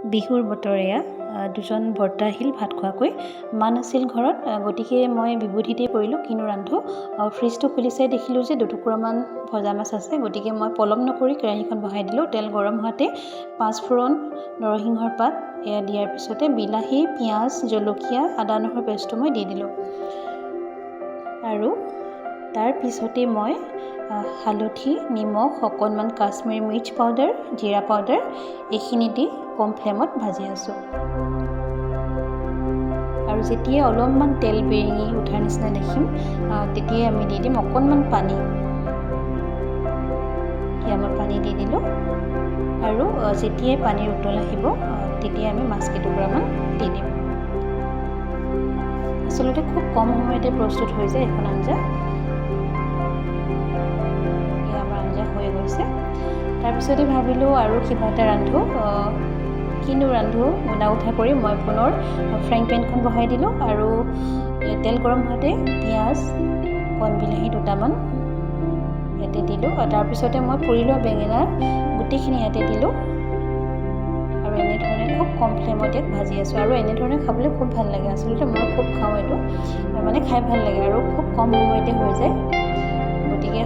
বিহুৰ বতৰীয়া দুজন বৰ্তা আহিল ভাত খোৱাকৈ। মা নাছিল ঘৰত, গতিকে মই বিভূতিতেই পৰিলোঁ কিনো ৰান্ধো। ফ্ৰিজটো খুলি চাই দেখিলোঁ যে দুটুকুৰামান ভজা মাছ আছে, গতিকে মই পলম নকৰি কেৰাহীখন বহাই দিলোঁ। তেল গৰম হোৱাতে পাঁচফোৰণ, নৰসিংহৰ পাত এয়া দিয়াৰ পিছতে বিলাহী, পিঁয়াজ, জলকীয়া, আদা নহৰু পেষ্টটো মই দি দিলোঁ। আৰু তাৰ পিছতে মই হালধি, নিমখ, অকণমান কাশ্মীৰী মিৰ্চ পাউডাৰ, জিৰা পাউডাৰ এইখিনি দি কম ফ্লেমত ভাজি আছোঁ। আৰু যেতিয়া অলপমান তেল বিৰিঙি উঠাৰ নিচিনা দেখিম, তেতিয়াই আমি দি দিম অকণমান পানী। এতিয়া মই পানী দি দিলোঁ। আৰু যেতিয়াই পানীৰ উতল আহিব, তেতিয়া আমি মাছ কেইটুকুৰামান দি দিম। আচলতে খুব কম সময়তে প্ৰস্তুত হৈ যায় এখন আঞ্জা। আমাৰ আঞ্জা হৈ গৈছে। তাৰপিছতে ভাবিলোঁ আৰু কিবা এটা ৰান্ধোঁ। কিনো ৰান্ধোঁ গুণা উঠা কৰি মই পুনৰ ফ্ৰাইং পেনখন বহাই দিলোঁ। আৰু তেল গৰম হোৱাতে পিঁয়াজ, কণ বিলাহী দুটামান ইয়াতে দিলোঁ। তাৰপিছতে মই পুৰি লোৱা বেঙেনা গোটেইখিনি ইয়াতে দিলোঁ। আৰু এনেধৰণে খুব কম ফ্লেমত ইয়াক ভাজি আছোঁ। আৰু এনেধৰণে খাবলৈ খুব ভাল লাগে। আচলতে মই খুব খাওঁ এইটো, মানে খাই ভাল লাগে আৰু খুব কম সময়তে হৈ যায়। গতিকে